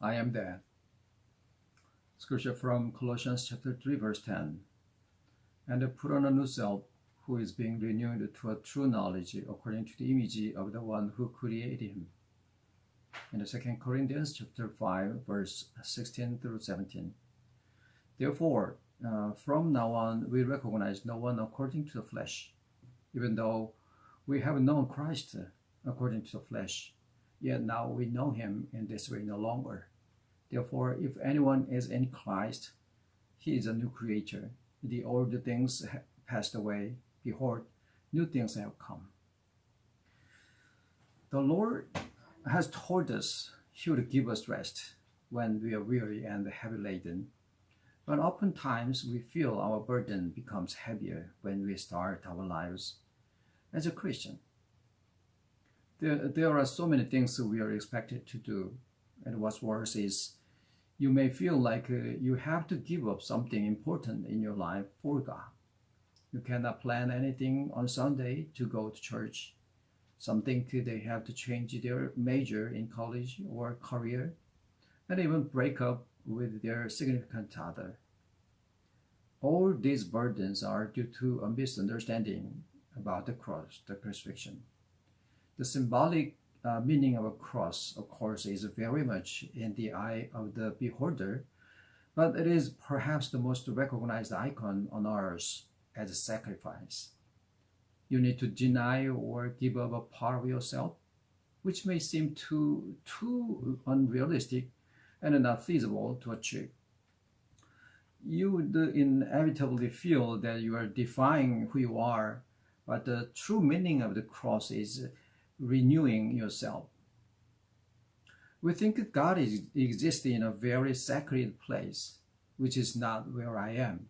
I am that. Scripture from Colossians chapter 3 verse 10. And put on a new self, who is being renewed to a true knowledge according to the image of the one who created him. In the 2 Corinthians chapter 5 verse 16 through 17. Therefore, from now on we recognize no one according to the flesh, even though we have known Christ according to the flesh, yet now we know him in this way no longer. Therefore, if anyone is in Christ, he is a new creature. The old things have passed away. Behold, new things have come. The Lord has told us he would give us rest when we are weary and heavy laden. But oftentimes we feel our burden becomes heavier when we start our lives as a Christian. There are so many things we are expected to do. And what's worse is you may feel like you have to give up something important in your life for God. You cannot plan anything on Sunday to go to church. Some think they have to change their major in college or career, and even break up with their significant other. All these burdens are due to a misunderstanding about the cross, the crucifixion. The symbolic meaning of a cross, of course, is very much in the eye of the beholder, but it is perhaps the most recognized icon on earth as a sacrifice. You need to deny or give up a part of yourself, which may seem too unrealistic and not feasible to achieve. You would inevitably feel that you are defying who you are, but the true meaning of the cross is renewing yourself. We think God exists in a very sacred place, which is not where I am.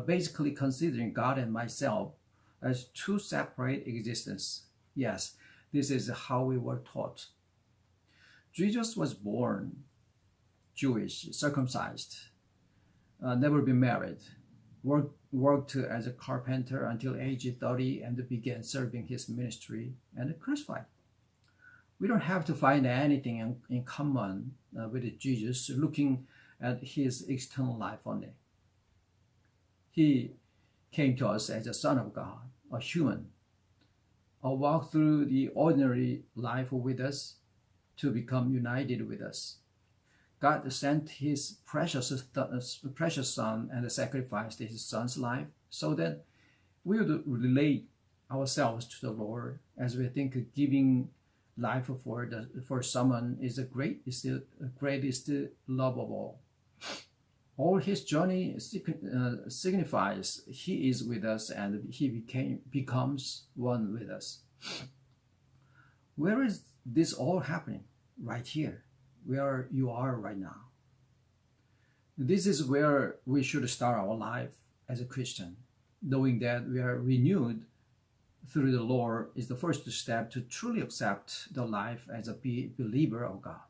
Basically considering God and myself as two separate existences. Yes, this is how we were taught. Jesus was born Jewish, circumcised, never been married, worked as a carpenter until age 30 and began serving his ministry and crucified. We don't have to find anything in common with Jesus looking at his external life only. He came to us as a son of God, a human, walked through the ordinary life with us to become united with us. God sent his precious son and sacrificed his son's life so that we would relate ourselves to the Lord, as we think giving life for someone is the greatest love of all. All his journey signifies he is with us and he becomes one with us. Where is this all happening? Right here, where you are right now. This is where we should start our life as a Christian. Knowing that we are renewed through the Lord is the first step to truly accept the life as a believer of God.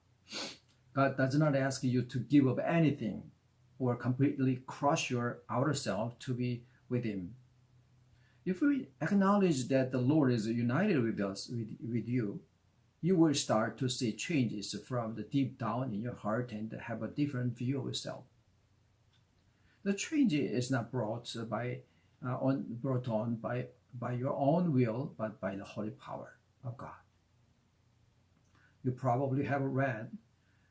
God does not ask you to give up anything or completely crush your outer self to be with him. If we acknowledge that the Lord is united with us, with you, you will start to see changes from the deep down in your heart and have a different view of yourself. The change is not brought on by your own will, but by the holy power of God. You probably have read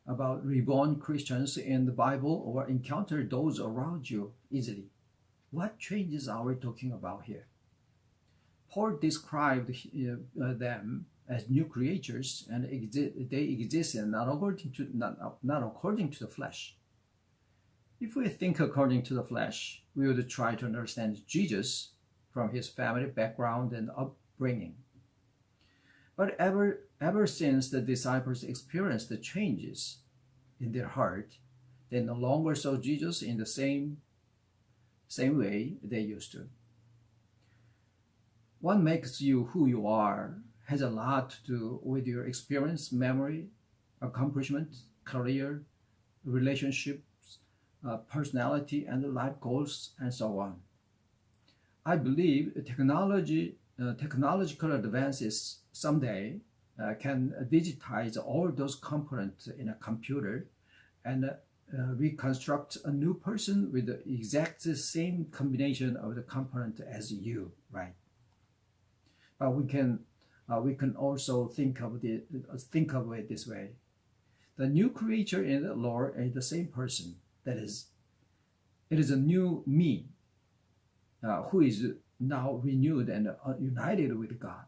about reborn Christians in the Bible or encounter those around you easily. What changes are we talking about here? Paul described them as new creatures, and they exist not according to the flesh. If we think according to the flesh, we would try to understand Jesus from his family background and upbringing. But ever since the disciples experienced the changes in their heart, they no longer saw Jesus in the same way they used to. What makes you who you are has a lot to do with your experience, memory, accomplishment, career, relationships, personality, and life goals, and so on. I believe technological advances someday can digitize all those components in a computer and reconstruct a new person with the exact same combination of the component as you, right? But we can also think of it this way: the new creature in the Lord is the same person. That is, it is a new me who is now renewed and united with God.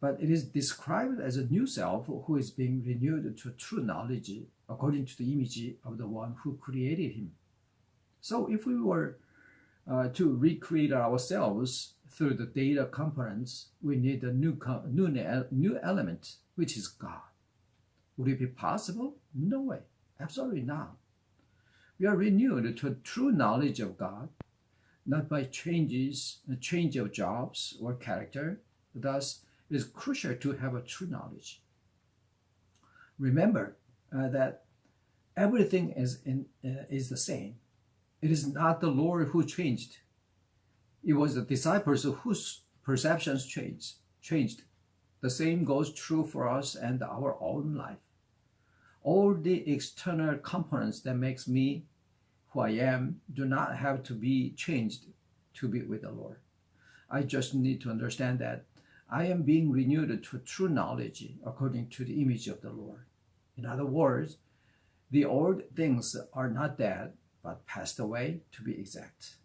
But it is described as a new self who is being renewed to true knowledge according to the image of the one who created him. So if we were to recreate ourselves through the data components, we need a new element, which is God. Would it be possible? No way. Absolutely not. We are renewed to a true knowledge of God, not by change of jobs or character. Thus, it is crucial to have a true knowledge. Remember that everything is the same. It is not the Lord who changed. It was the disciples whose perceptions changed. The same goes true for us and our own life. All the external components that makes me who I am do not have to be changed to be with the Lord. I just need to understand that I am being renewed to true knowledge according to the image of the Lord. In other words, the old things are not dead, but passed away, to be exact.